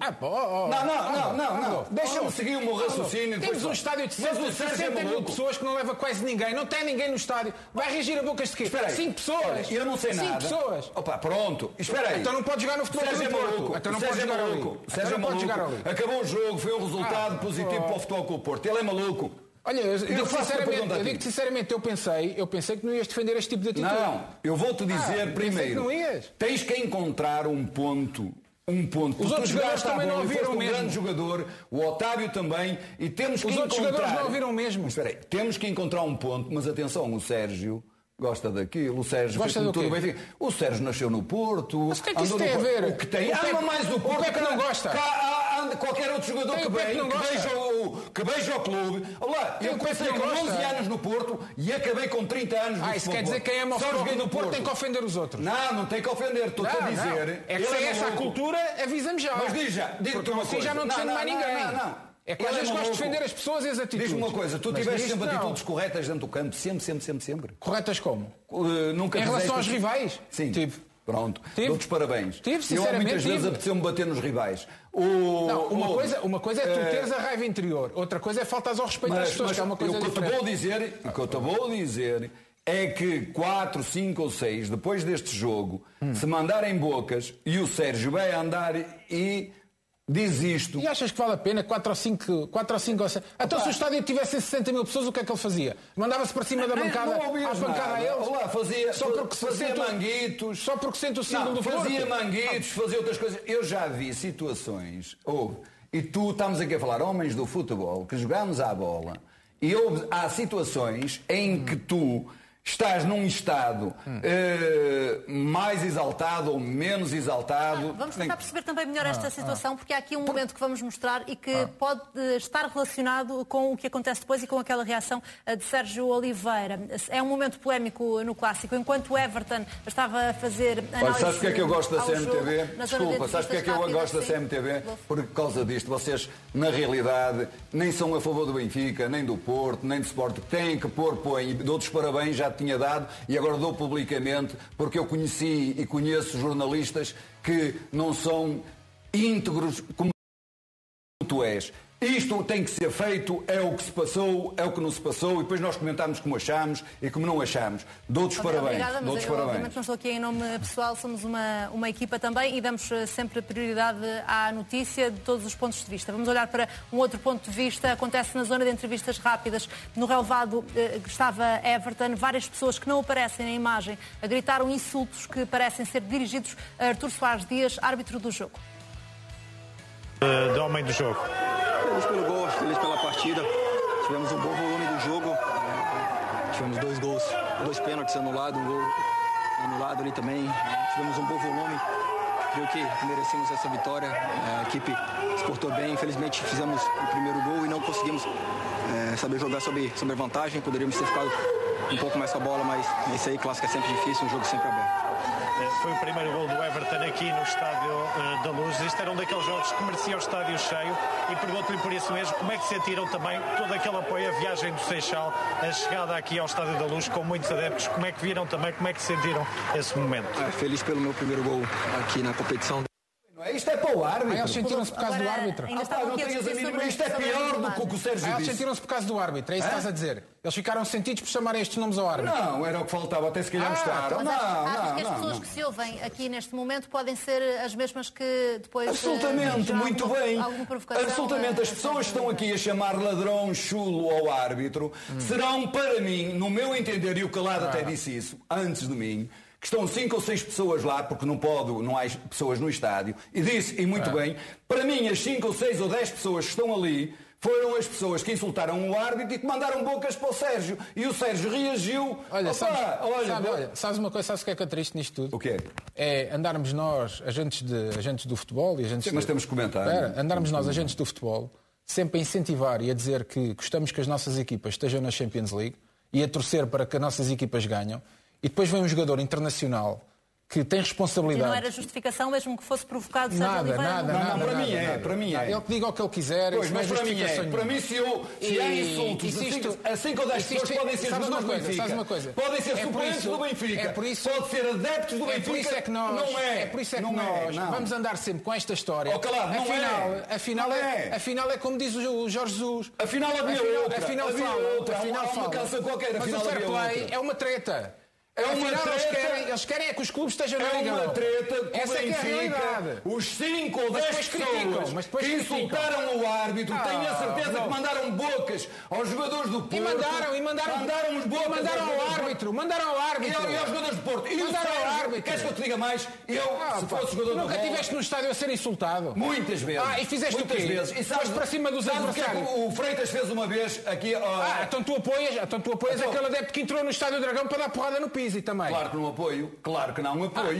Não. Deixa-me seguir o meu raciocínio. Temos um estádio de 60 mil pessoas que não leva quase ninguém. Não tem ninguém no estádio. Vai reagir a bocas de quê? 5 pessoas. Eu não sei nada. 5 pessoas. Opa, pronto. Espera aí. Então não pode jogar no Futebol Clube do Porto. Então não pode jogar ali. O Sérgio é maluco. Acabou o jogo, foi um resultado positivo para o Futebol Clube do Porto. Ele é maluco. Olha, eu digo sinceramente, eu pensei que não ias defender este tipo de atitude. Não, eu vou-te dizer primeiro. Não ias. Tens que encontrar um ponto. Os outros jogadores também não ouviram o mesmo. Um grande jogador, o Otávio também, e temos que encontrar... Os outros jogadores não ouviram o mesmo. Espera aí, temos que encontrar um ponto, mas atenção, o Sérgio gosta daquilo, o Sérgio gosta do quê? Bem. O Sérgio nasceu no Porto. Mas o que é que isso tem a ver? O que tem? Ama mais o Porto. O Pepe não gosta. Qualquer outro jogador que beija o clube. Olá, eu comecei com 11 anos no Porto e acabei com 30 anos no Futebol. Isso quer dizer que quem ama o Futebol do Porto tem que ofender os outros. Não tem que ofender. Estou-te a dizer. É que sem essa cultura, avisa-me já. Mas diz-te uma coisa. Assim já não defende mais ninguém. Não. É que às vezes gosto de defender as pessoas e as atitudes. Diz-me uma coisa, tu tiveste sempre atitudes corretas dentro do campo, sempre. Corretas como? Nunca em relação aos rivais? Sim. Tive. Pronto, dou-te parabéns. Sinceramente, muitas vezes apeteceu-me bater nos rivais. Uma coisa é tu teres a raiva interior, outra coisa é faltares ao respeito às pessoas, que é uma coisa diferente. O que eu te vou dizer é que 4, 5 ou 6, depois deste jogo, se mandarem bocas e o Sérgio vai andar e diz isto. E achas que vale a pena 4 ou 5 ou 6? Então se o estádio tivesse 60 mil pessoas, o que é que ele fazia? Mandava-se para cima da bancada à pancada a eles? Olá, fazia manguitos. Só porque sente o símbolo do Porto? Fazia manguitos, fazia outras coisas. Eu já vi situações, e tu estamos aqui a falar, homens do futebol, que jogamos à bola, e há situações em que tu estás num estado mais exaltado ou menos exaltado. Vamos tentar perceber também melhor esta situação, porque há aqui um momento que vamos mostrar e que pode estar relacionado com o que acontece depois e com aquela reação de Sérgio Oliveira. É um momento polémico no Clássico. Enquanto o Everton estava a fazer análise. Sabes porque é que eu gosto da CMTV? Desculpa, sabes porque é que eu gosto da CMTV? Por causa disto. Vocês, na realidade, nem são a favor do Benfica, nem do Porto, nem do Sport. Têm que põem. Dou-te os parabéns, já tinha dado e agora dou publicamente, porque eu conheci e conheço jornalistas que não são íntegros como tu és. Isto tem que ser feito, é o que se passou, é o que não se passou, e depois nós comentamos como achamos e como não achamos. Dou-te os parabéns. Obrigada, mas eu, obviamente não estou aqui em nome pessoal, somos uma equipa também e damos sempre prioridade à notícia de todos os pontos de vista. Vamos olhar para um outro ponto de vista, acontece na zona de entrevistas rápidas. No relevado estava Everton, várias pessoas que não aparecem na imagem gritaram insultos que parecem ser dirigidos a Artur Soares Dias, árbitro do jogo. Do homem do jogo. Feliz pelo gol, feliz pela partida. Tivemos um bom volume do jogo. Tivemos 2 gols, 2 pênaltis anulados, um gol anulado ali também. Tivemos um bom volume. Creio que merecemos essa vitória. A equipe se portou bem. Infelizmente fizemos o primeiro gol e não conseguimos saber jogar sobre a vantagem. Poderíamos ter ficado um pouco mais com a bola, mas isso aí, clássico, é sempre difícil, um jogo sempre aberto. Foi o primeiro gol do Everton aqui no Estádio da Luz. Este era um daqueles jogos que merecia o estádio cheio e pergunto-lhe por isso mesmo como é que sentiram também todo aquele apoio, a viagem do Seixal, a chegada aqui ao Estádio da Luz com muitos adeptos, como é que viram também, como é que sentiram esse momento? Feliz pelo meu primeiro gol aqui na competição. Isto é para o árbitro. Eles sentiram-se por causa do árbitro. Isto é pior do que o Sérgio disse. Eles sentiram-se por causa do árbitro, é isso que estás a dizer. Eles ficaram sentidos por chamarem estes nomes ao árbitro. Não, era o que faltava, até se calhar gostaram. Acho que as pessoas que se ouvem aqui neste momento podem ser as mesmas que depois... Absolutamente, muito bem. Absolutamente, as pessoas que estão aqui a chamar ladrão, chulo ao árbitro serão, para mim, no meu entender, e o Calado até disse isso antes de mim, que estão 5 ou 6 pessoas lá, porque não há pessoas no estádio, e disse, e muito bem, para mim as 5 ou 6 ou 10 pessoas que estão ali foram as pessoas que insultaram o árbitro e que mandaram bocas para o Sérgio. E o Sérgio reagiu. Sabes uma coisa, sabes o que é triste nisto tudo? O quê? É andarmos nós, agentes do futebol e agentes... Sim, mas temos que comentar. Andarmos nós, agentes do futebol, sempre a incentivar e a dizer que gostamos que as nossas equipas estejam na Champions League e a torcer para que as nossas equipas ganham. E depois vem um jogador internacional que tem responsabilidade. E não era justificação mesmo que fosse provocado Sérgio Oliveira? Nada. Para mim é. Ele que diga o que ele quiser. Pois, mas para mim é. Para mim, se há insultos a 5 ou 10 pessoas, podem ser jogadores do Benfica. Podem ser suplentes do Benfica. Pode ser adeptos do Benfica. É por isso é que nós vamos andar sempre com esta história. Afinal é como diz o Jorge Jesus. Afinal havia outra. Afinal fala. Uma calça qualquer. Mas o fair play é uma treta. Eles querem é que os clubes estejam na Liga. É uma treta com essa o Benfica. É que é a realidade. Os 5 ou 10 pessoas que insultaram o árbitro, tenho a certeza que mandaram bocas aos jogadores do Porto. Mandaram os bocas. Mandaram ao árbitro. E aos jogadores do Porto. E mandaram ao árbitro. Queres que eu te diga mais? Se fosse jogador do Nunca estiveste no estádio a ser insultado? Muitas vezes. E fizeste o quê? E foste para cima dos adversários. O Freitas fez uma vez aqui... Então tu apoias aquele adepto que entrou no Estádio do Dragão para dar porrada no piso também. Claro que não apoio. Claro que não apoio.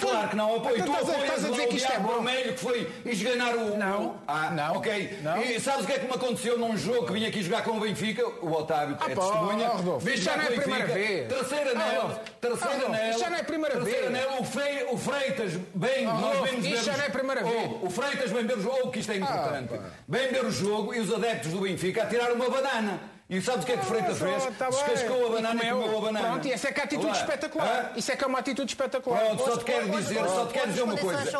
Claro que não apoio. Tu estás a dizer que isto é bom. Vermelho que foi esganar o... Não. Ok. E sabes o que é que me aconteceu num jogo que vim aqui jogar com o Benfica? O Otávio é testemunha. Isto já não é a primeira vez. Terceira anel. Isto já não é a primeira vez. O Freitas bem... Isto já não é a primeira vez. O Freitas vem ver o jogo, que isto é importante. Bem ver o jogo e os adeptos do Benfica a tirar uma banana. E sabes o que é que Freitas fez? Descascou a banana e comeu a banana. Pronto, e essa é que é a atitude espetacular. Isso é que é uma atitude espetacular. Pronto, só te quero dizer uma coisa.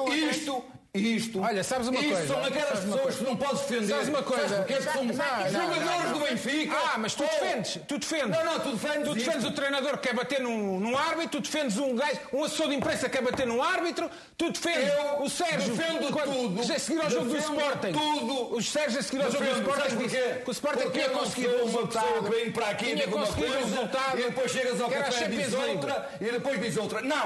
Isto. Olha, sabes uma coisa? São aquelas pessoas que não podes defender. Sabes uma coisa? Porque são jogadores do Benfica. Mas tu defendes. Tu defendes. Não, tu defendes o treinador que quer bater num árbitro, tu defendes um gajo, um assessor de imprensa que quer bater num árbitro, tu defendes o Sérgio. Defendo tudo. A seguir ao jogo do Sporting. Tudo. O Sérgio a seguir ao jogo do Sporting disse que o Sporting tinha conseguido o resultado. Uma pessoa que vem para aqui e diz uma coisa e depois chegas ao café e depois diz outra. Não.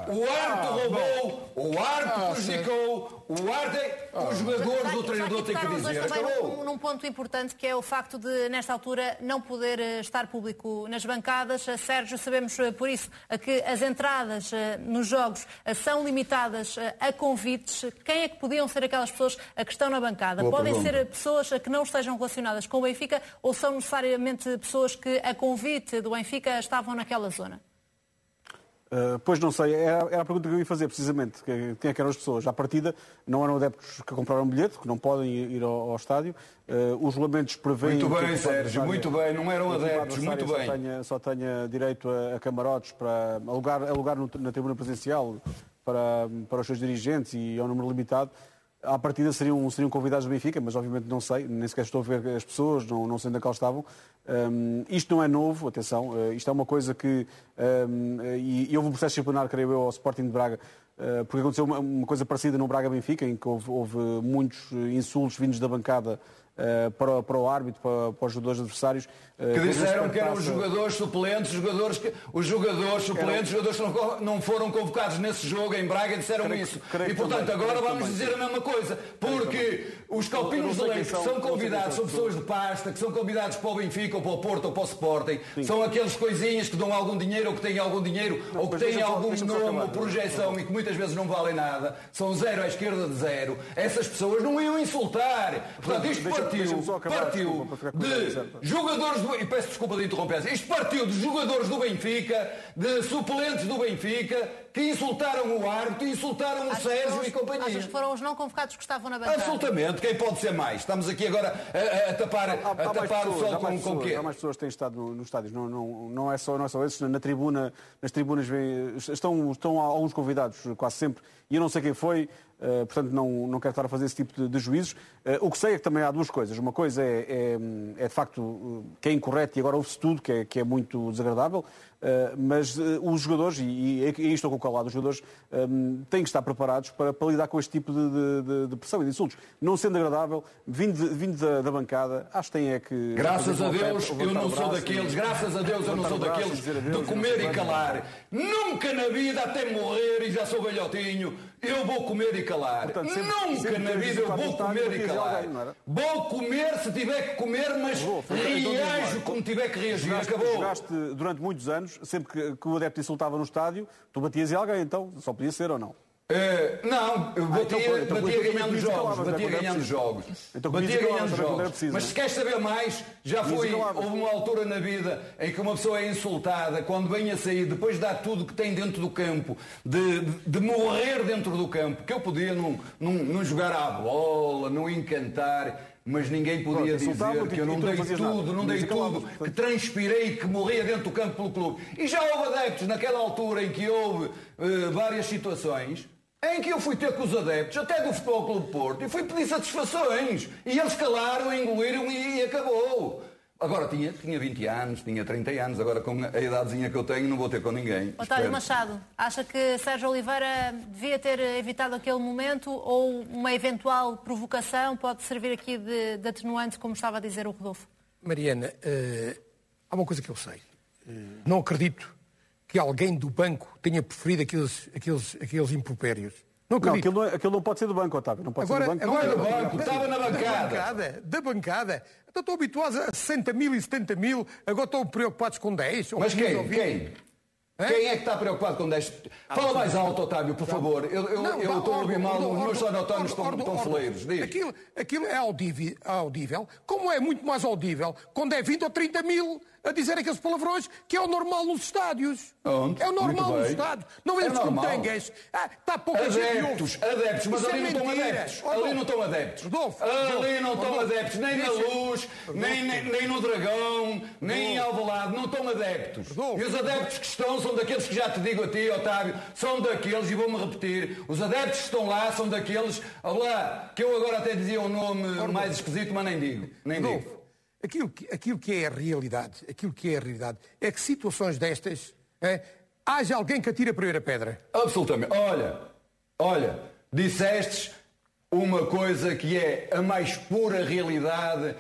O árbitro roubou, o árbitro prejudicou, o árbitro... Os jogadores, o treinador tem que dizer. Acabou. Num ponto importante que é o facto de, nesta altura, não poder estar público nas bancadas. Sérgio, sabemos por isso que as entradas nos jogos são limitadas a convites. Quem é que podiam ser aquelas pessoas que estão na bancada? Podem ser pessoas que não estejam relacionadas com o Benfica ou são necessariamente pessoas que, a convite do Benfica, estavam naquela zona? Pois não sei, era a pergunta que eu ia fazer precisamente, quem é que eram as pessoas? À partida não eram adeptos que compraram um bilhete, que não podem ir ao estádio, os regulamentos prevêem... Muito bem, Sérgio, muito bem, não eram adeptos, muito bem. Só tenha direito a camarotes para alugar na tribuna presencial para os seus dirigentes e ao número limitado. À partida seriam convidados do Benfica, mas obviamente não sei, nem sequer estou a ver as pessoas, não sei onde é que elas estavam. Isto não é novo, atenção, isto é uma coisa que... e houve um processo disciplinar, creio eu, ao Sporting de Braga, porque aconteceu uma coisa parecida no Braga-Benfica, em que houve muitos insultos vindos da bancada para o árbitro, para os jogadores adversários. Que disseram que eram os jogadores suplentes, jogadores que não foram convocados nesse jogo em Braga, disseram isso. E portanto agora vamos dizer a mesma coisa, porque os calpinhos de leite que são convidados são pessoas de pasta, que são convidados para o Benfica ou para o Porto ou para o Sporting, são aqueles coisinhas que dão algum dinheiro ou que têm algum dinheiro ou que têm algum nome ou projeção e que muitas vezes não valem nada, são zero à esquerda de zero. Essas pessoas não iam insultar. Portanto, isto partiu de jogadores e peço desculpa de interromper, isto partiu de jogadores do Benfica, de suplentes do Benfica, que insultaram o árbitro, insultaram o Sérgio e companhia. Achas que foram os não convocados que estavam na bancada? Absolutamente, quem pode ser mais? Estamos aqui agora a tapar o sol com o quê? Há mais pessoas que têm estado nos estádios, não é só esses, nas tribunas estão alguns convidados, quase sempre, e eu não sei quem foi, portanto não quero estar a fazer esse tipo de juízos. O que sei é que também há duas coisas. Uma coisa é de facto que é incorreto e agora ouve-se tudo, que é muito desagradável, mas os jogadores, e aí estou com o calado, os jogadores têm que estar preparados para lidar com este tipo de pressão e de insultos. Não sendo agradável, vindo da bancada, acho que tem é que... Graças a Deus eu não sou daqueles, de comer e calar. Nunca na vida, até morrer, e já sou velhotinho, eu vou comer e calar. Portanto, nunca na vida eu vou comer e calar. Vou comer se tiver que comer, mas reajo como tiver que reagir. Acabou. Jogaste durante muitos anos, sempre que o adepto insultava no estádio, tu batias em alguém, então só podia ser ou não? Não, eu batia ganhando jogos. Mas se queres saber mais, houve uma altura na vida em que uma pessoa é insultada quando vem a sair, depois de dar tudo que tem dentro do campo, de morrer dentro do campo, que eu podia não jogar à bola, não encantar, mas ninguém podia dizer que eu não dei tudo, que transpirei, que morria dentro do campo pelo clube. E já houve adeptos naquela altura em que houve várias situações em que eu fui ter com os adeptos, até do Futebol Clube Porto, e fui pedir satisfações. E eles calaram, engoliram e acabou. Agora tinha 20 anos, tinha 30 anos, agora com a idadezinha que eu tenho não vou ter com ninguém. Otávio Machado, acha que Sérgio Oliveira devia ter evitado aquele momento ou uma eventual provocação pode servir aqui de atenuante, como estava a dizer o Rodolfo? Mariana, há uma coisa que eu sei. Não acredito que alguém do banco tenha preferido aqueles impropérios. Não acredito. Não, aquilo não pode ser do banco, Otávio. Não pode ser do banco. Agora do banco, estava na bancada. Da bancada. Então estão habituados a 60 mil e 70 mil, agora estão preocupados com 10. Mas quem? Quem é que está preocupado com 10? Fala mais alto, Otávio, por favor. Eu estou a ouvir mal, os meus sonotónios estão foleiros. Aquilo é audível, como é muito mais audível quando é 20 ou 30 mil a dizer aqueles palavrões, que é o normal nos estádios. Onde? É o normal nos estádios. Não vemos como tengas. Está pouca gente. Adeptos, mas ali não estão adeptos. Ali não estão adeptos. Ali não estão adeptos, nem na Luz, nem no Dragão, nem em Alvalade, não estão adeptos. E os adeptos que estão são daqueles que já te digo a ti, Otávio, são daqueles, e vou-me repetir, os adeptos que estão lá são daqueles, que eu agora até dizia um nome mais esquisito, mas nem digo. Aquilo que é a realidade, é que situações destas, haja alguém que atire a primeira pedra. Absolutamente. Olha, dissestes uma coisa que é a mais pura realidade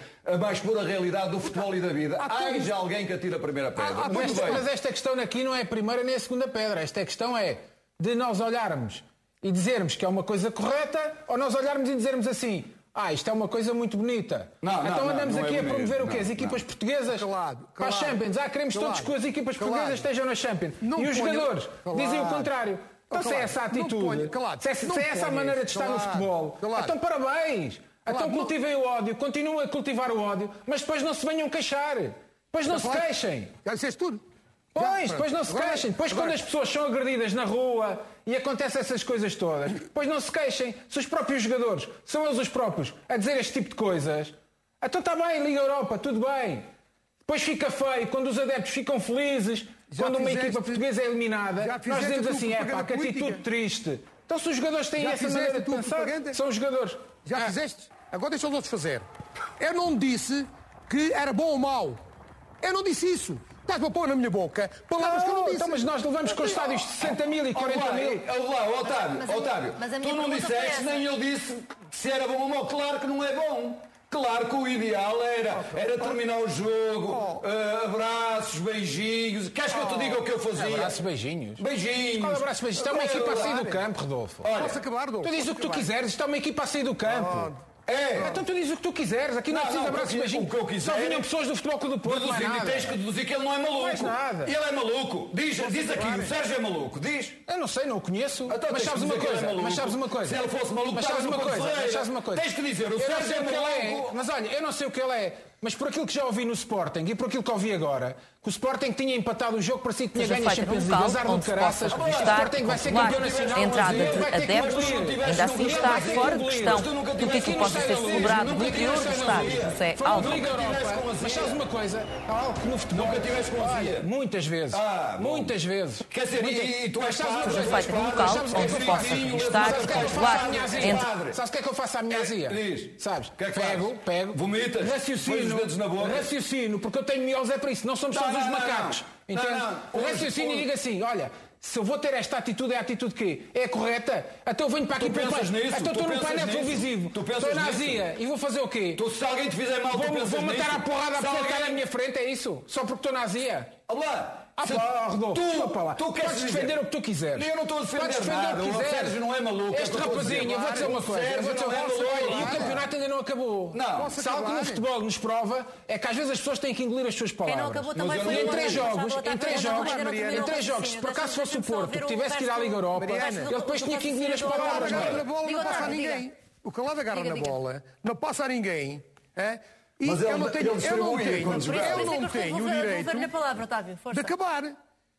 do futebol e da vida. Haja alguém que atire a primeira pedra. Mas esta questão aqui não é a primeira nem a segunda pedra. Esta questão é de nós olharmos e dizermos que é uma coisa correta, ou nós olharmos e dizermos assim: isto é uma coisa muito bonita. Então andamos aqui a promover o quê? As equipas portuguesas para as Champions. Queremos todos que as equipas portuguesas estejam nas Champions. E os jogadores dizem o contrário. Então se é essa a atitude, se é essa a maneira de estar no futebol, então parabéns. Então cultivem o ódio, continuem a cultivar o ódio, mas depois não se venham queixar. Depois não se queixem. Já disseste tudo. Depois não se queixem. Depois quando as pessoas são agredidas na rua e acontecem essas coisas todas, depois não se queixem. Se os próprios jogadores são eles os próprios a dizer este tipo de coisas, então está bem, Liga Europa, tudo bem. Depois fica feio quando os adeptos ficam felizes, quando uma equipa portuguesa é eliminada, nós dizemos assim, que atitude triste. Então se os jogadores têm essa maneira de pensar, são os jogadores. Já fizeste? Agora deixa os outros fazer. Eu não disse que era bom ou mau. Eu não disse isso. Estás-me a pôr na minha boca palavras que eu não disse. Então, mas nós levamos com estádios de 60 mil e 40 mil. Otávio, tu não disseste, nem eu disse se era bom ou mau. Claro que não é bom. Claro que o ideal era terminar o jogo, abraços, beijinhos. Queres que eu te diga o que eu fazia? Abraços, beijinhos? Beijinhos. Qual abraço, beijinhos? Isto é uma equipa a sair do campo, Rodolfo. Posso acabar, Rodolfo? Tu dizes o que tu quiseres, isto é uma equipa a sair do campo. Então tu dizes o que tu quiseres, aqui não é preciso abraços e beijinhos. Só vinham pessoas do Futebol Clube do Porto. Tens que deduzir que ele não é maluco. Mais nada. Ele é maluco. Diz aqui, o Sérgio é maluco. Diz. Eu não sei, não o conheço. Então, mas sabes uma coisa. Se ele fosse maluco, sabes uma coisa. Tens que dizer, o Sérgio é maluco. Mas olha, eu não sei o que ele é. Mas por aquilo que já ouvi no Sporting e por aquilo que ouvi agora, que o Sporting tinha empatado o jogo, parecia que tinha ganho a Champions League, azar do caraças, o Sporting vai ser campeão nacional. A entrada de adeptos ainda assim está fora de questão que o título possa ser celebrado no interior do estádio José Álvaro. Mas sabes uma coisa? Há algo que no futebol muitas vezes. Quer dizer, e tu és Seja feita no local onde se possa registar e controlar. Sabes o que é que eu faço à minha azia? Sabes? Pego, vomitas, raciocínio, porque eu tenho miose é para isso, não somos todos os macacos. Entende? Raciocínio e diga assim, olha, se eu vou ter esta atitude, é a atitude que é correta, então eu venho para aqui para então estou num painel televisivo, estou na azia e vou fazer o quê? Se alguém te fizer mal, vou matar a porrada a pessoa que está na minha frente, é isso? Só porque estou na azia? Rodolfo, tu podes defender o que tu quiseres. Eu não estou a defender nada. O Sérgio não é maluco. Este rapazinho, eu vou dizer uma coisa. E o campeonato ainda não acabou. Se algo no futebol nos prova é que às vezes as pessoas têm que engolir as suas palavras. Quem não acabou também foi em três jogos, se por acaso fosse o Porto que tivesse que ir à Liga Europa, ele depois tinha que engolir as palavras. Não passa a ninguém. O calado agarra na bola, não passa a ninguém. Mas eu não tenho o direito de acabar.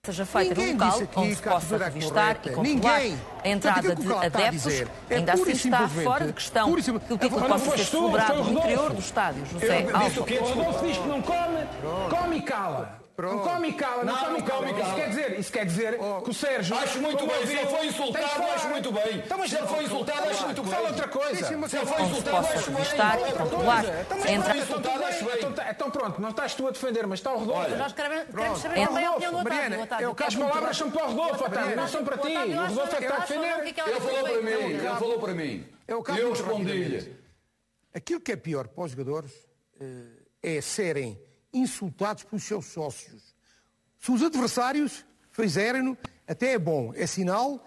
Seja feita no local onde se possa registar e controlar. A entrada de adeptos ainda assim está fora de questão que o título possa ser celebrado no interior do estádio José Álvaro. O Rodolfo diz que não come e cala. Não come e cala, não come e cala. Isso quer dizer que o Sérgio... Acho muito bem. Se ele foi insultado, acho muito bem. Se ele foi insultado, acho muito bem. Fala outra coisa. Se ele foi insultado, acho bem. Registar e controlar. Então pronto, não estás tu a defender, mas está o Rodolfo. Nós queremos saber também a opinião do Otávio. As palavras são para o Rodolfo, Otávio, não são para ti. O Rodolfo é que está a defender. Ele falou para mim. E eu respondi-lhe. Aquilo que é pior para os jogadores é serem insultados pelos seus sócios. Se os adversários fizerem-no, até é bom. É sinal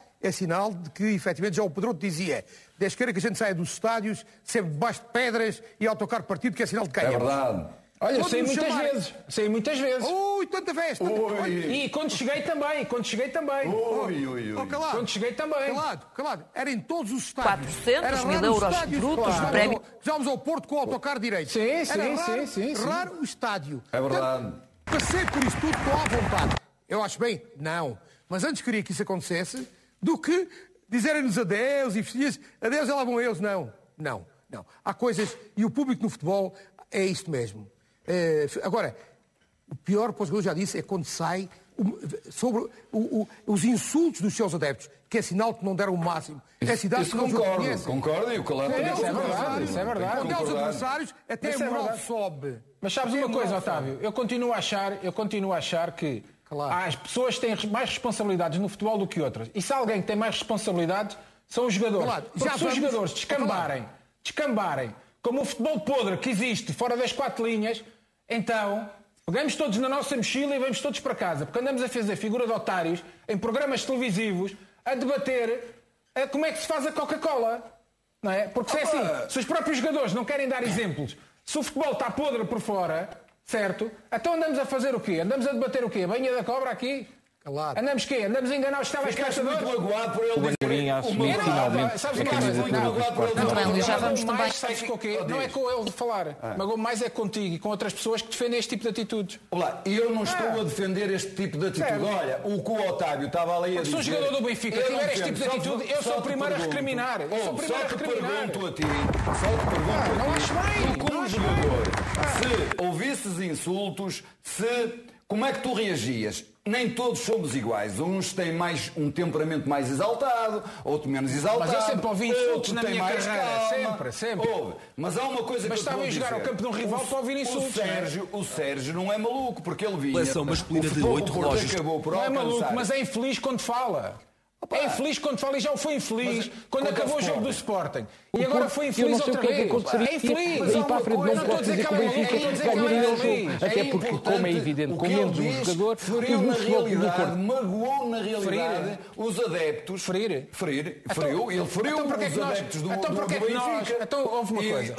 de que, efetivamente, já o Pedroto dizia, Deus queira que a gente saia dos estádios sempre debaixo de pedras e autocarro partido, que é sinal de ganhamos. É verdade. Olha, saí muitas vezes. Ui, tanta festa. E quando cheguei também. Quando cheguei também. Calado. Era em todos os estádios. 400 mil euros brutos de prémio. Vamos ao Porto com o autocarro direito. Sim. Raro o estádio. É verdade. Então, passei por isso tudo, estou à vontade. Eu acho bem? Não. Mas antes queria que isso acontecesse do que dizerem-nos adeus e adeus e lá vão eles. Não. Há coisas... E o público no futebol é isto mesmo. Agora, o pior, pois eu já disse, é quando sai sobre os insultos dos seus adeptos, que é sinal que não deram o máximo. É sinal que não concordo, e o Calado também. Isso é verdade. Quando é os adversários, até a moral sobe. Mas sabes uma coisa, Otávio? Eu continuo a achar que as pessoas têm mais responsabilidades no futebol do que outras. E se alguém que tem mais responsabilidades são os jogadores. Porque se os jogadores descambarem, como o futebol podre que existe fora das 4 linhas, então pegamos todos na nossa mochila e vamos todos para casa. Porque andamos a fazer figura de otários em programas televisivos a debater como é que se faz a Coca-Cola. Não é? Porque se é assim, se os próprios jogadores não querem dar exemplos, se o futebol está podre por fora, certo? Então andamos a fazer o quê? Andamos a debater o quê? A banha da cobra aqui? Calado. Andamos quê? Andamos a enganar os telespectadores? Muito magoado por ele dizer... assumir finalmente sabes uma coisa? Muito bem, Luís, já vamos também... Sabes com o quê? Não é com ele de falar. Magoou mais é contigo e com outras pessoas que defendem este tipo de atitudes. Olá, e eu não estou a defender este tipo de atitude. Olha, o que o Otávio estava ali a dizer... Se um jogador do Benfica tiver este tipo de atitude, eu sou o primeiro a recriminar. Só te pergunto a ti, como jogador, se ouvisses insultos, como é que tu reagias? Nem todos somos iguais. Uns têm um temperamento mais exaltado, outro menos exaltado. Mas eu sempre ouvi insultos na minha carreira. Sempre. Mas há uma coisa que eu te vou dizer. Mas estava a jogar ao campo de um rival para ouvir insultos. O Sérgio não é maluco, porque ele vinha... Seleção masculina de 8 relógios. Não é maluco, mas é infeliz quando fala. É infeliz quando fala e já foi infeliz quando acabou o jogo do Sporting. E agora foi infeliz outra vez. É infeliz. Daí para a frente não pode dizer que o Benfica ganharia o jogo. Até porque, como é evidente, com menos um jogador, magoou na realidade os adeptos. Feriu os adeptos do Benfica. Então houve uma coisa.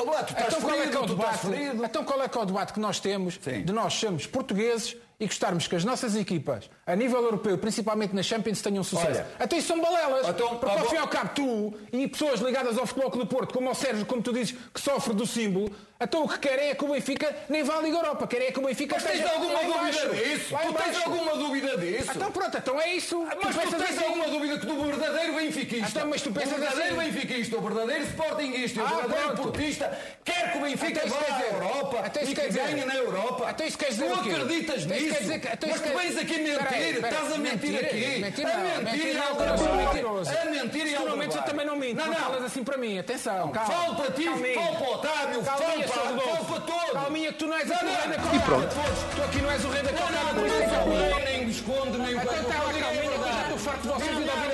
Então qual é que é o debate que nós temos de nós sermos portugueses e gostarmos que as nossas equipas, a nível europeu, principalmente na Champions, tenham sucesso. Até isso são balelas. Porque ao fim e ao cabo, tu e pessoas ligadas ao Futebol Clube do Porto, como o Sérgio, como tu dizes, que sofre do símbolo, então o que querem é que o Benfica nem vá à Liga Europa. Querem é que o Benfica esteja lá embaixo. Tu tens alguma dúvida disso? Então pronto, então é isso. Mas tu tens alguma dúvida que do verdadeiro benfiquista, o verdadeiro benfiquista, o verdadeiro sportinguista, o verdadeiro portista, quer que o Benfica vá à Europa e que ganhe na Europa? Tu acreditas nisso? Mas tu vens aqui mentir. Estás a mentir aqui. A mentir e normalmente eu também não minto. Não falas assim para mim. Atenção, calma. Falo para ti, falo para o Otávio, falo para todos. Calminha que tu não és aqui o rei da cocada. E pronto. Tu aqui não és o rei da cocada. Nem me esconde, nem o calminha, já estou farto de vocês e de ouvir